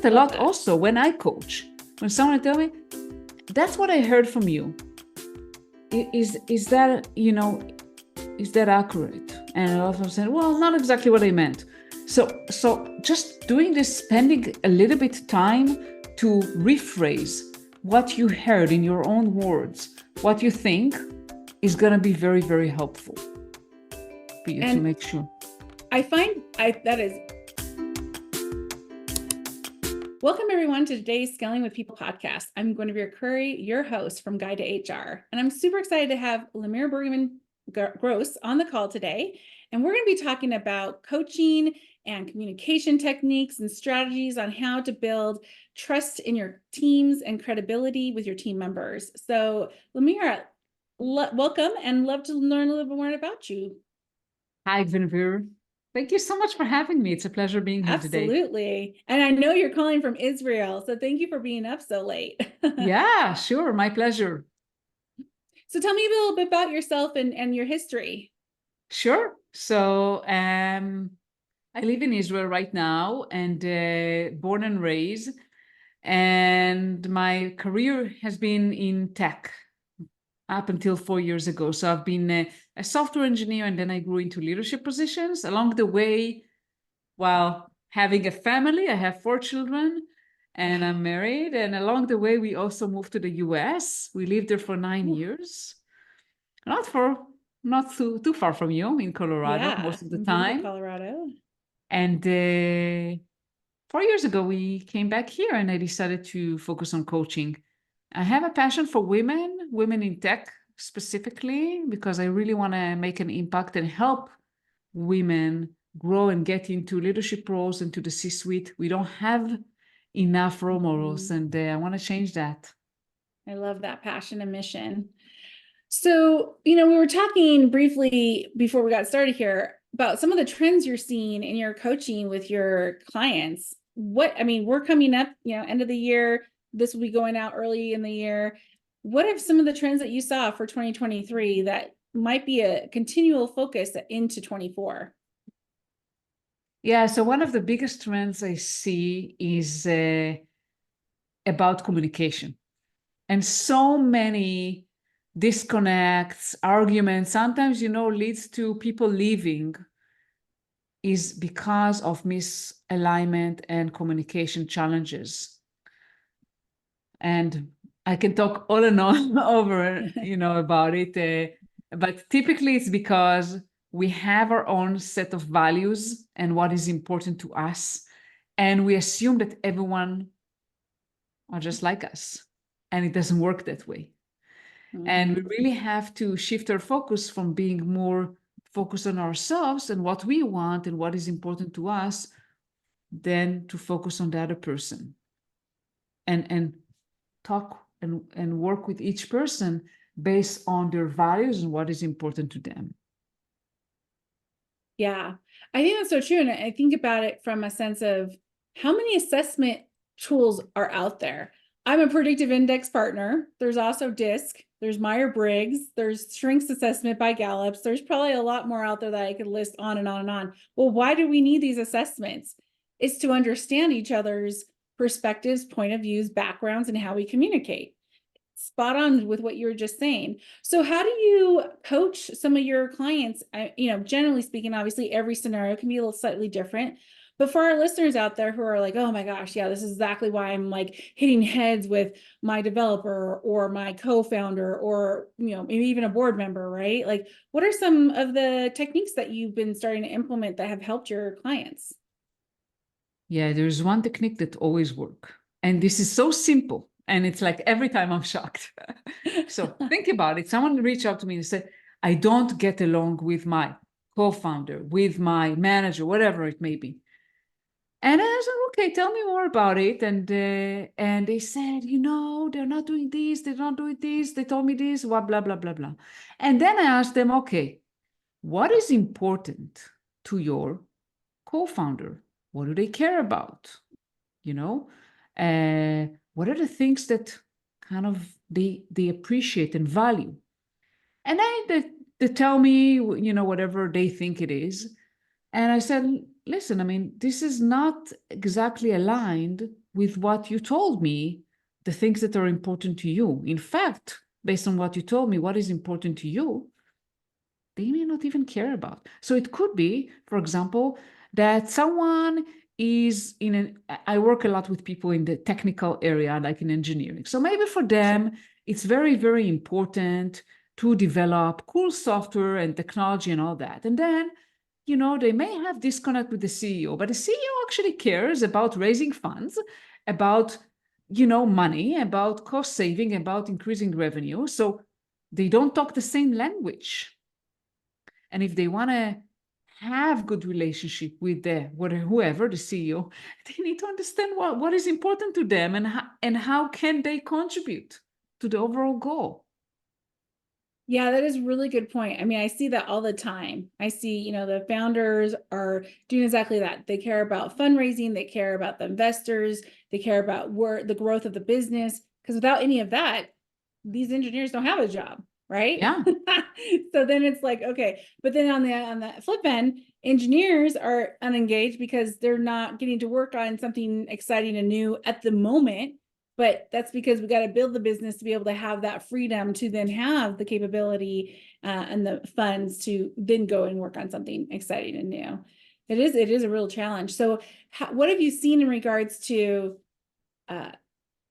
that a lot also when I coach. When someone tell me, that's what I heard from you. Is that, is that accurate? And I often say, well, not exactly what I meant. So just doing this, spending a little bit time to rephrase what you heard in your own words, what you think, is going to be very, very helpful for you to make sure. Welcome everyone to today's Scaling with People podcast. I'm Guinevere Curry, your host from Guide to HR. And I'm super excited to have Limor Bergman Gross on the call today. And we're going to be talking about coaching and communication techniques and strategies on how to build trust in your teams and credibility with your team members. So Limor, welcome, and love to learn a little bit more about you. Hi, Guinevere. Thank you so much for having me. It's a pleasure being here today. Absolutely. And I know you're calling from Israel, so thank you for being up so late. Yeah, sure. My pleasure. So tell me a little bit about yourself and your history. Sure. So I live in Israel right now and born and raised. And my career has been in tech up until 4 years ago. So I've been a software engineer, and then I grew into leadership positions. Along the way, while having a family, I have 4 children and I'm married. And along the way, we also moved to the US. We lived there for 9 years. Not too far from you, in Colorado, most of the time. Colorado. And 4 years ago, we came back here and I decided to focus on coaching. I have a passion for women in tech specifically, because I really want to make an impact and help women grow and get into leadership roles and to the C-suite. We don't have enough role models, and I want to change that. I love that passion and mission. So, we were talking briefly before we got started here about some of the trends you're seeing in your coaching with your clients. We're coming up, end of the year. This will be going out early in the year. What are some of the trends that you saw for 2023 that might be a continual focus into 24? Yeah, so one of the biggest trends I see is about communication. And so many disconnects, arguments, sometimes, leads to people leaving, is because of misalignment and communication challenges. And I can talk all and on over, about it. But typically it's because we have our own set of values and what is important to us. And we assume that everyone are just like us. And it doesn't work that way. Mm-hmm. And we really have to shift our focus from being more focused on ourselves and what we want and what is important to us, than to focus on the other person. And talk and work with each person based on their values and what is important to them. Yeah, I think that's so true. And I think about it from a sense of how many assessment tools are out there. I'm a predictive index partner. There's also DISC, there's Myers-Briggs, there's strengths assessment by Gallup. There's probably a lot more out there that I could list on and on and on. Well, why do we need these assessments? It's to understand each other's perspectives, point of views, backgrounds, and how we communicate. Spot on with what you were just saying. So how do you coach some of your clients? Generally speaking, obviously every scenario can be a little slightly different, but for our listeners out there who are like, oh my gosh, yeah, this is exactly why I'm like hitting heads with my developer or my co-founder or, maybe even a board member, right? Like, what are some of the techniques that you've been starting to implement that have helped your clients? Yeah, there's one technique that always works. And this is so simple. And it's like every time I'm shocked. So think about it. Someone reached out to me and said, I don't get along with my co-founder, with my manager, whatever it may be. And I said, okay, tell me more about it. And they said, they're not doing this, they're not doing this, they told me this, blah, blah, blah, blah, blah. And then I asked them, okay, what is important to your co-founder? What do they care about? What are the things that kind of they appreciate and value? And they tell me, whatever they think it is. And I said, listen, I mean, this is not exactly aligned with what you told me, the things that are important to you. In fact, based on what you told me, what is important to you, they may not even care about. So it could be, for example, that someone is in an, I work a lot with people in the technical area, like in engineering. So maybe for them, it's very, very important to develop cool software and technology and all that. And then, you know, they may have disconnect with the CEO, but the CEO actually cares about raising funds, about, you know, money, about cost saving, about increasing revenue. So they don't talk the same language. And if they want to have good relationship with whoever the CEO, they need to understand what is important to them and how can they contribute to the overall goal. Yeah, that is a really good point. I mean, I see that all the time. I see, you know, the founders are doing exactly that. They care about fundraising, they care about the investors, they care about the growth of the business. Because without any of that, these engineers don't have a job, right? Yeah. So then it's like, okay, but then on the flip end, engineers are unengaged because they're not getting to work on something exciting and new at the moment. But that's because we got to build the business to be able to have that freedom to then have the capability and the funds to then go and work on something exciting and new. It is a real challenge. So what have you seen in regards to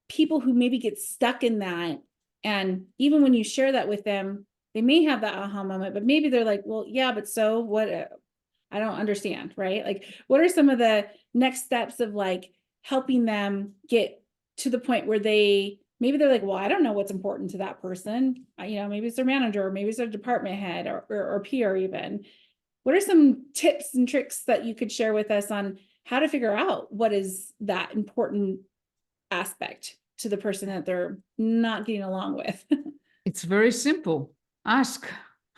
people who maybe get stuck in that? And even when you share that with them, they may have that aha moment, but maybe they're like, well, yeah, but so what? I don't understand, right? Like, what are some of the next steps of like helping them get to the point where maybe they're like, well, I don't know what's important to that person. You know, maybe it's their manager, or maybe it's their department head or peer even. What are some tips and tricks that you could share with us on how to figure out what is that important aspect to the person that they're not getting along with? It's very simple. Ask.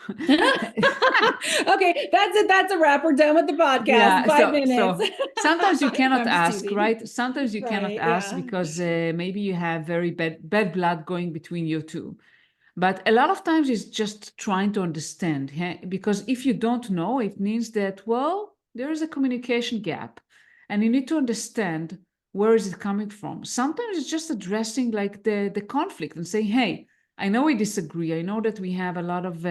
Okay, that's it. That's a wrap. We're done with the podcast. Yeah, 5 minutes. so sometimes you cannot I'm just ask, teasing. right? Sometimes you cannot Right, ask yeah. because maybe you have very bad blood going between you two. But a lot of times it's just trying to understand, because if you don't know, it means that, well, there is a communication gap and you need to understand where is it coming from. Sometimes it's just addressing like the conflict and saying, hey, I know we disagree. I know that we have a lot of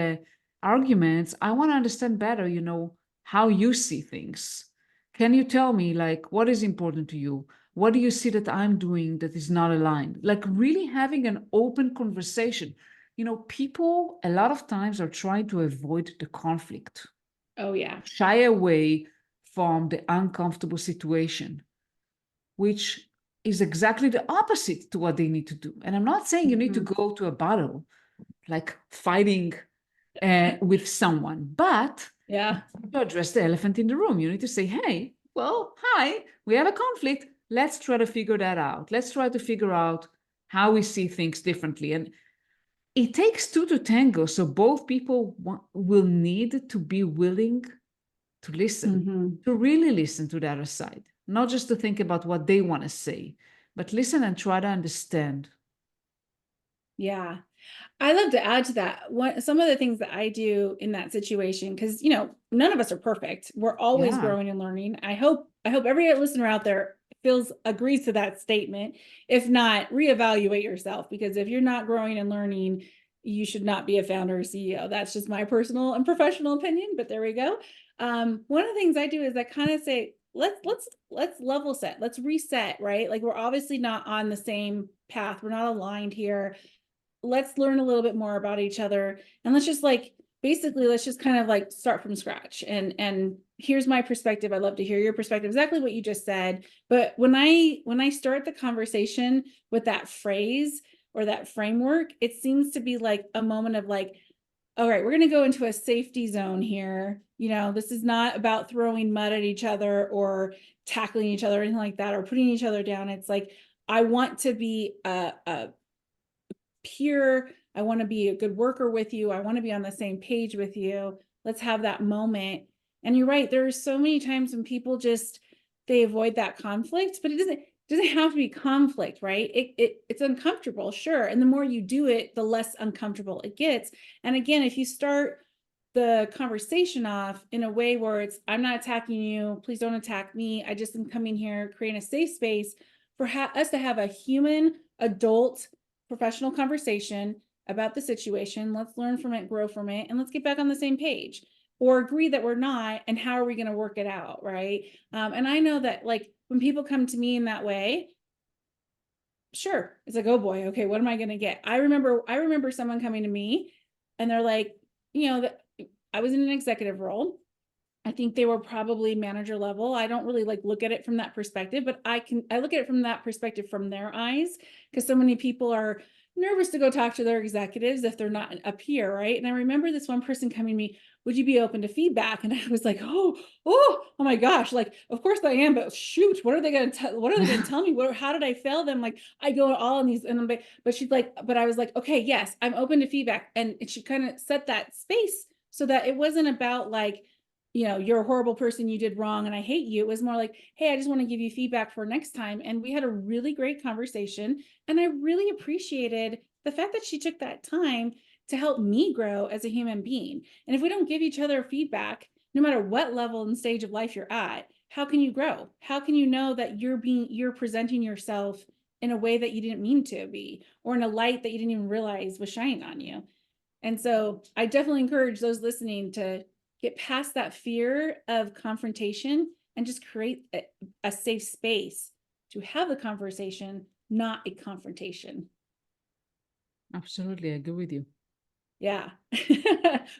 arguments. I want to understand better, you know, how you see things. Can you tell me like what is important to you? What do you see that I'm doing that is not aligned? Like really having an open conversation. You know, people a lot of times are trying to avoid the conflict. Oh, yeah. Shy away from the uncomfortable situation, which is exactly the opposite to what they need to do. And I'm not saying you need to go to a battle, like fighting with someone, but Yeah. to address the elephant in the room, you need to say, hey, well, hi, we have a conflict. Let's try to figure that out. Let's try to figure out how we see things differently. And it takes two to tango. So both people will need to be willing to listen, to really listen to the other side, not just to think about what they want to say, but listen and try to understand. Yeah. I love to add to that. Some of the things that I do in that situation, because you know, none of us are perfect. We're always Yeah. growing and learning. I hope every listener out there agrees to that statement. If not, reevaluate yourself, because if you're not growing and learning, you should not be a founder or CEO. That's just my personal and professional opinion, but there we go. One of the things I do is I kind of say, let's level set, let's reset, right? Like we're obviously not on the same path. We're not aligned here. Let's learn a little bit more about each other, and let's just kind of like start from scratch. And here's my perspective. I'd love to hear your perspective, exactly what you just said. But when I start the conversation with that phrase or that framework, it seems to be like a moment of like, all right, we're going to go into a safety zone here. You know, this is not about throwing mud at each other or tackling each other or anything like that, or putting each other down. It's like, I want to be a peer. I want to be a good worker with you. I want to be on the same page with you. Let's have that moment. And you're right. There's so many times when people they avoid that conflict, but it doesn't have to be conflict, right? It's uncomfortable, sure. And the more you do it, the less uncomfortable it gets. And again, if you start the conversation off in a way where it's, I'm not attacking you, please don't attack me, I just am coming here creating a safe space for us to have a human adult professional conversation about the situation. Let's learn from it, grow from it, and let's get back on the same page, or agree that we're not, and how are we going to work it out, right? And I know that, like, when people come to me in that way, sure, it's like, oh boy, okay, what am I going to get? I remember someone coming to me and they're like, that I was in an executive role. I think they were probably manager level. I don't really like look at it from that perspective, but I look at it from that perspective from their eyes, because so many people are nervous to go talk to their executives if they're not up here, right? And I remember this one person coming to me, would you be open to feedback? And I was like, oh my gosh, like, of course I am, but shoot, what are they going to tell me? How did I fail them? Like, I go all in these, but she's like, but I was like, okay, yes, I'm open to feedback. And she kind of set that space so that it wasn't about like, you're a horrible person, you did wrong, and I hate you. It was more like, hey, I just want to give you feedback for next time. And we had a really great conversation. And I really appreciated the fact that she took that time to help me grow as a human being. And if we don't give each other feedback, no matter what level and stage of life you're at, how can you grow? How can you know that you're presenting yourself in a way that you didn't mean to be, or in a light that you didn't even realize was shining on you? And so I definitely encourage those listening to get past that fear of confrontation and just create a safe space to have the conversation, not a confrontation. Absolutely, I agree with you. Yeah.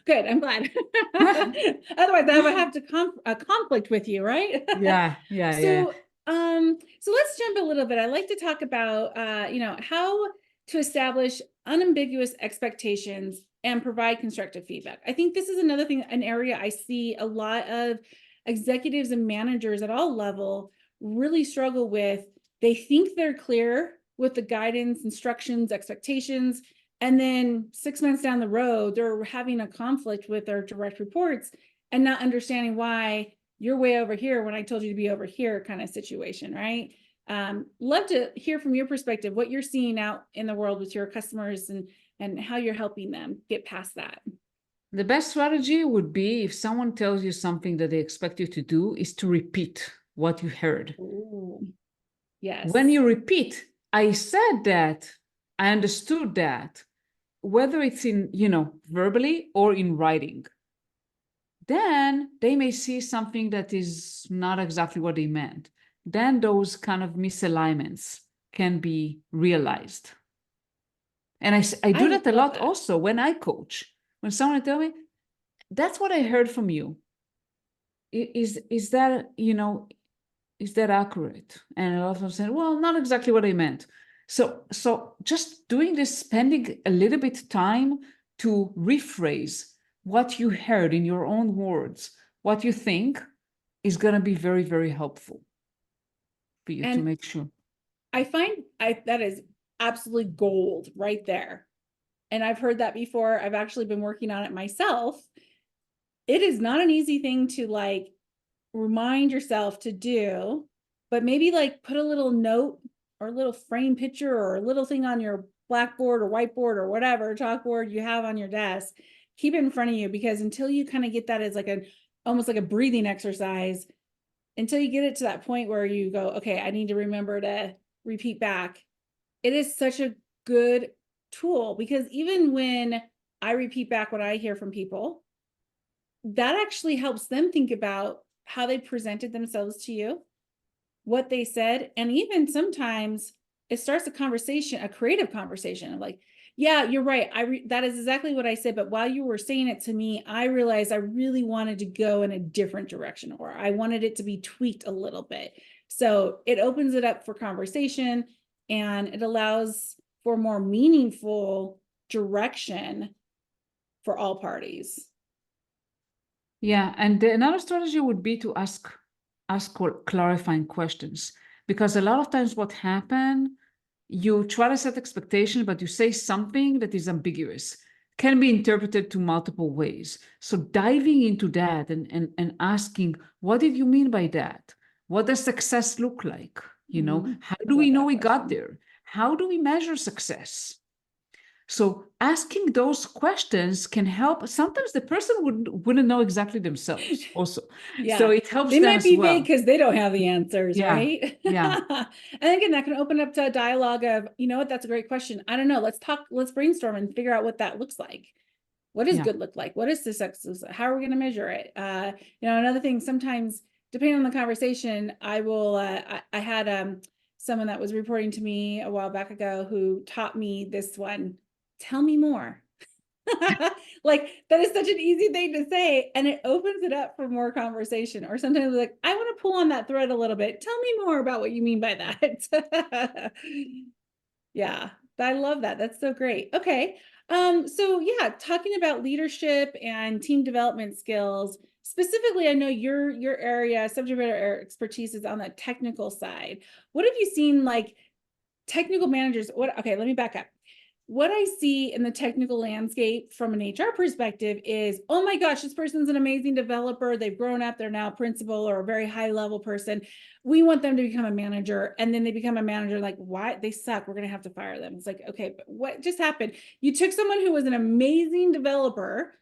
Good. I'm glad. Otherwise, I would have to conflict with you, right? Yeah. So let's jump a little bit. I like to talk about how to establish unambiguous expectations and provide constructive feedback. I think this is another thing, an area I see a lot of executives and managers at all level really struggle with. They think they're clear with the guidance, instructions, expectations, and then 6 months down the road, they're having a conflict with their direct reports and not understanding why you're way over here when I told you to be over here, kind of situation, right? Love to hear from your perspective, what you're seeing out in the world with your customers and how you're helping them get past that. The best strategy would be, if someone tells you something that they expect you to do, is to repeat what you heard. Ooh, yes. When you repeat, I said that, I understood that, whether it's in, verbally or in writing, then they may see something that is not exactly what they meant. Then those kind of misalignments can be realized. And I do that a lot also when I coach. When someone tells me, that's what I heard from you. Is that, is that accurate? And a lot of them say, well, not exactly what I meant. So just doing this, spending a little bit time to rephrase what you heard in your own words, what you think, is going to be very, very helpful for you to make sure. I find that is absolutely gold right there. And I've heard that before. I've actually been working on it myself. It is not an easy thing to like remind yourself to do, but maybe like put a little note or a little frame picture or a little thing on your blackboard or whiteboard or whatever chalkboard you have on your desk. Keep it in front of you, because until you kind of get that as like almost like a breathing exercise, until you get it to that point where you go, okay, I need to remember to repeat back. It is such a good tool, because even when I repeat back what I hear from people, that actually helps them think about how they presented themselves to you, what they said. And even sometimes it starts a conversation, a creative conversation of like, yeah, you're right. That is exactly what I said. But while you were saying it to me, I realized I really wanted to go in a different direction, or I wanted it to be tweaked a little bit. So it opens it up for conversation, and it allows for more meaningful direction for all parties. Yeah, and another strategy would be to ask clarifying questions, because a lot of times what happens, you try to set expectations, but you say something that is ambiguous, can be interpreted to multiple ways. So diving into that and asking, what did you mean by that? What does success look like? How do we know we got there? How do we measure success? So asking those questions can help. Sometimes the person wouldn't know exactly themselves also. Yeah. So it helps They them might as be well. vague because they don't have the answers, Yeah. right? Yeah. And again, that can open up to a dialogue of, you know what, that's a great question. I don't know. Let's talk, let's brainstorm and figure out what that looks like. What does Yeah. good look like? What is success? How are we going to measure it? You know, another thing, sometimes depending on the conversation, I will, I had someone that was reporting to me a while back ago who taught me this one, tell me more. Like that is such an easy thing to say, and it opens it up for more conversation. Or sometimes like, I want to pull on that thread a little bit. Tell me more about what you mean by that. Yeah, I love that. That's so great. Okay. So yeah, talking about leadership and team development skills, specifically, I know your area, subject matter expertise is on the technical side. What have you seen like technical managers? What, okay, let me back up. What I see in the technical landscape from an HR perspective is, oh my gosh, this person's an amazing developer. They've grown up. They're now a principal or a very high level person. We want them to become a manager. And then they become a manager, like, why? They suck. We're going to have to fire them. It's like, okay, but what just happened? You took someone who was an amazing developer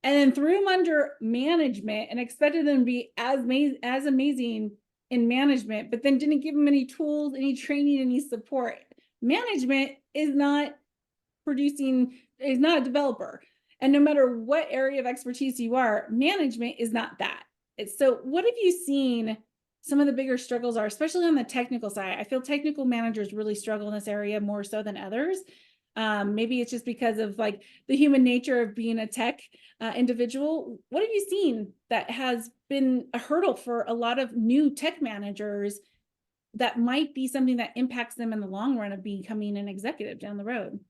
and then threw them under management and expected them to be as amazing in management, but then didn't give them any tools, any training, any support. Management is not producing, is not a developer. And no matter what area of expertise you are, management is not that. It's, so what have you seen some of the bigger struggles are, especially on the technical side? I feel technical managers really struggle in this area more so than others. Maybe it's just because of like the human nature of being a tech individual. What have you seen that has been a hurdle for a lot of new tech managers that might be something that impacts them in the long run of becoming an executive down the road?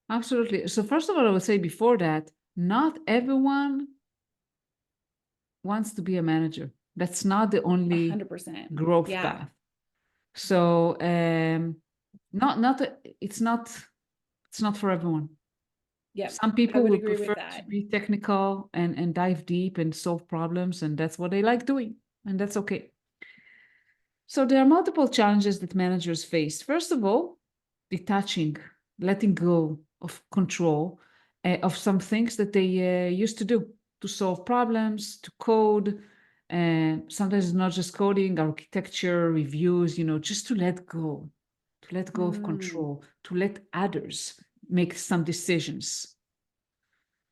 Absolutely. So first of all, I would say before that, not everyone wants to be a manager. That's not the only 100%. growth Yeah. path. So it's not for everyone. Yep. Some I people would will agree prefer with to that. be technical and dive deep and solve problems, and that's what they like doing, and that's okay. So there are multiple challenges that managers face. First of all, detaching, letting go of control of some things that they used to do to solve problems, to code. And sometimes it's not just coding, architecture, reviews, just to let go of control, to let others make some decisions.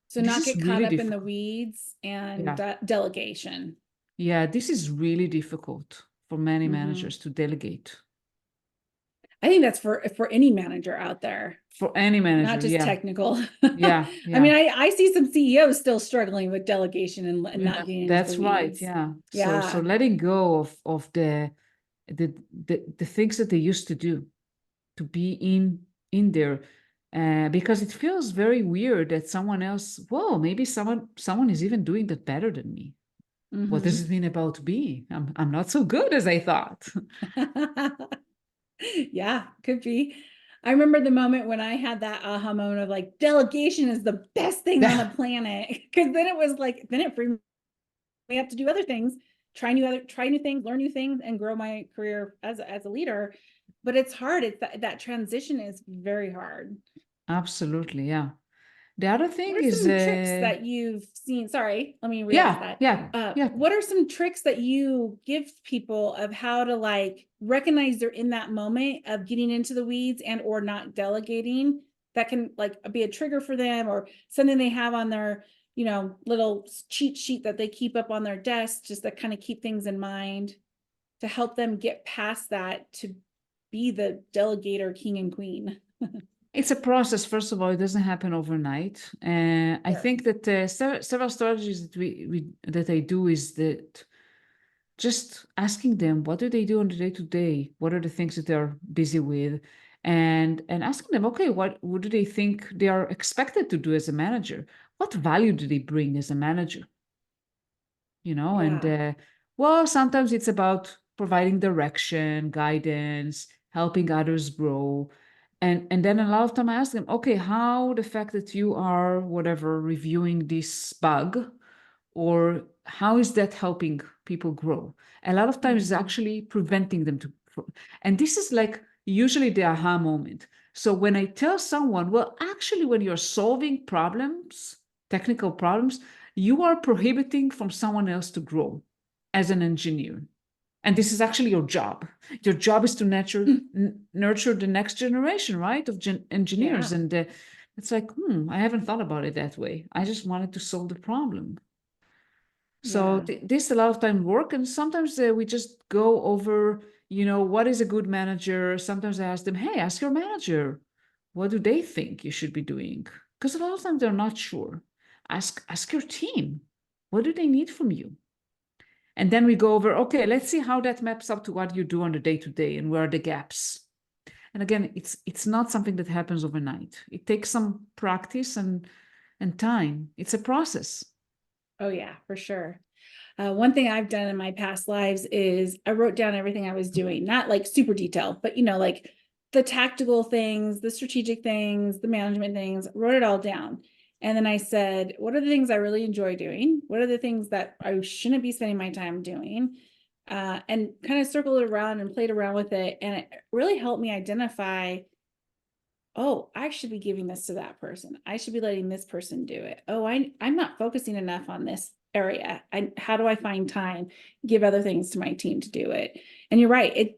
So This not is get caught really up in the difficult. weeds and Yeah. delegation. Yeah, this is really difficult for many managers to delegate. I think that's for any manager out there, For any not manager, just yeah. technical. Yeah, I mean, yeah. I see some CEOs still struggling with delegation and not Yeah, getting into the that's right. weeds. Yeah. So Yeah. letting go of the things that they used to do, to be in there, because it feels very weird that someone else, whoa, maybe someone is even doing that better than me. What does it mean about me? I'm not so good as I thought. Yeah, could be. I remember the moment when I had that aha moment of like, delegation is the best thing on the planet. Because then it was like, then it freed me up to do other things, try new things, learn new things, and grow my career as a leader. But it's hard. It's that transition is very hard. Absolutely, yeah. The other What thing are is, some tricks that you've seen? Sorry, let me re-ask yeah, that. yeah. What are some tricks that you give people of how to like recognize they're in that moment of getting into the weeds and or not delegating that can like be a trigger for them or something they have on their, little cheat sheet that they keep up on their desk, just to kind of keep things in mind to help them get past that to be the delegator king and queen. It's a process. First of all, it doesn't happen overnight. I Sure. think that several strategies that I do is that just asking them what do they do on the day to day, what are the things that they're busy with, and asking them, okay, what do they think they are expected to do as a manager? What value do they bring as a manager? And Yeah. well, sometimes it's about providing direction, guidance, helping others grow. And then a lot of time I ask them, okay, how the fact that you are whatever reviewing this bug, or how is that helping people grow? A lot of times it's actually preventing them to. And this is like usually the aha moment. So when I tell someone, well, actually, when you're solving problems, technical problems, you are prohibiting from someone else to grow as an engineer. And this is actually your job. Your job is to nurture the next generation, right, of engineers. Yeah. And it's like, I haven't thought about it that way. I just wanted to solve the problem. So Yeah. this a lot of time work, and sometimes we just go over, what is a good manager. Sometimes I ask them, hey, ask your manager, what do they think you should be doing? Because a lot of times they're not sure. Ask your team, what do they need from you? And then we go over, okay, let's see how that maps up to what you do on the day-to-day and where are the gaps. And again, it's not something that happens overnight. It takes some practice and time. It's a process. Oh yeah, for sure. One thing I've done in my past lives is I wrote down everything I was doing, not like super detailed, but like the tactical things, the strategic things, the management things, wrote it all down. And then I said, what are the things I really enjoy doing? What are the things that I shouldn't be spending my time doing? And kind of circled it around and played around with it. And it really helped me identify, oh, I should be giving this to that person. I should be letting this person do it. Oh, I'm not focusing enough on this area. How do I find time, give other things to my team to do it? And you're right.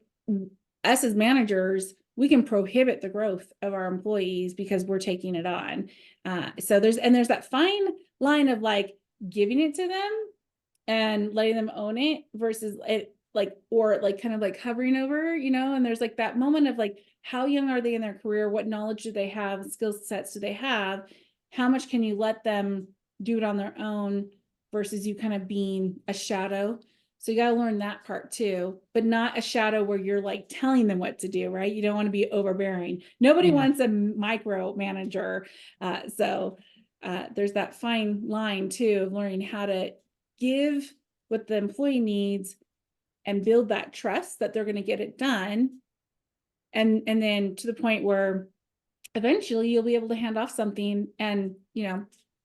Us as managers, we can prohibit the growth of our employees because we're taking it on. So there's that fine line of like giving it to them and letting them own it versus it or kind of like hovering over, and there's like that moment of like, how young are they in their career? What knowledge do they have? Skill sets do they have? How much can you let them do it on their own versus you kind of being a shadow? So you got to learn that part too, but not a shadow where you're like telling them what to do, right? You don't want to be overbearing. Nobody Yeah. wants a micro manager. So there's that fine line too of learning how to give what the employee needs and build that trust that they're going to get it done. And then to the point where eventually you'll be able to hand off something and,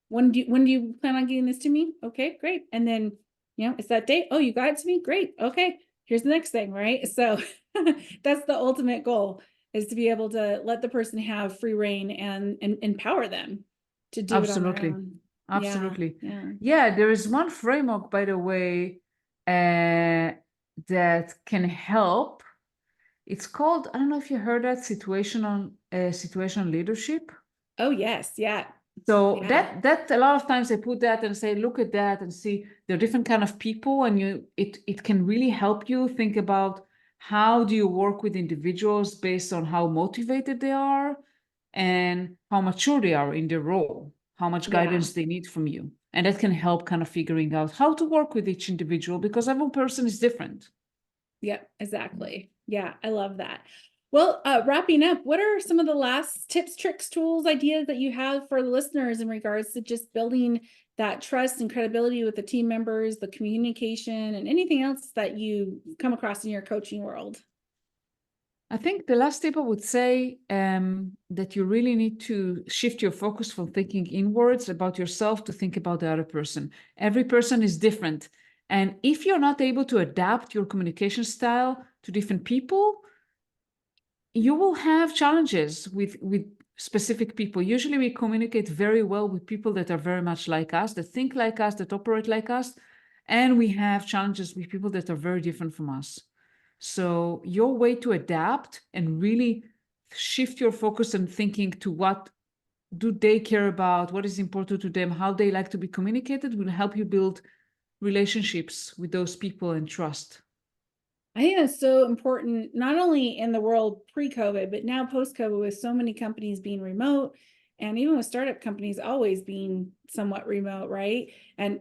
when do you plan on getting this to me? Okay, great. And then, it's that date. Oh, you got it to me? Great. Okay, here's the next thing, right? So that's the ultimate goal, is to be able to let the person have free reign and empower them to do it on their Absolutely. own. Absolutely. Yeah. Yeah, there is one framework, by the way, that can help. It's called, I don't know if you heard that, situational leadership. Oh, yes. Yeah. So Yeah. that a lot of times I put that and say, look at that and see there are different kind of people, and it can really help you think about how do you work with individuals based on how motivated they are and how mature they are in their role, how much Yeah. guidance they need from you. And that can help kind of figuring out how to work with each individual, because every person is different. Yep, exactly. Yeah, I love that. Well, wrapping up, what are some of the last tips, tricks, tools, ideas that you have for the listeners in regards to just building that trust and credibility with the team members, the communication, and anything else that you come across in your coaching world? I think the last tip I would say that you really need to shift your focus from thinking inwards about yourself to think about the other person. Every person is different. And if you're not able to adapt your communication style to different people, you will have challenges with specific people. Usually we communicate very well with people that are very much like us, that think like us, that operate like us. And we have challenges with people that are very different from us. So your way to adapt and really shift your focus and thinking to what do they care about, what is important to them, how they like to be communicated, will help you build relationships with those people and trust. I think that's so important, not only in the world pre-COVID, but now post-COVID, with so many companies being remote, and even with startup companies always being somewhat remote, right? And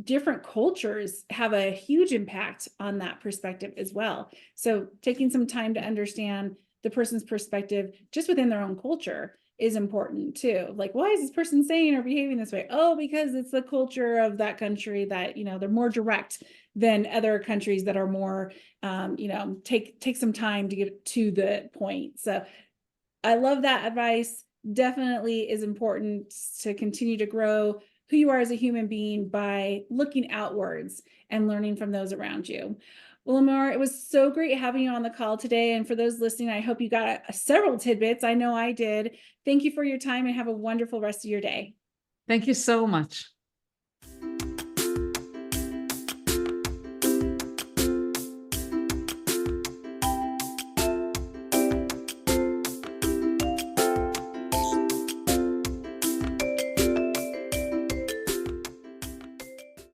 different cultures have a huge impact on that perspective as well. So taking some time to understand the person's perspective just within their own culture is important too. Like, why is this person saying or behaving this way? Oh, because it's the culture of that country that, they're more direct than other countries that are more, take some time to get to the point. So I love that advice. Definitely is important to continue to grow who you are as a human being by looking outwards and learning from those around you. Well, Limor, it was so great having you on the call today. And for those listening, I hope you got several tidbits. I know I did. Thank you for your time and have a wonderful rest of your day. Thank you so much.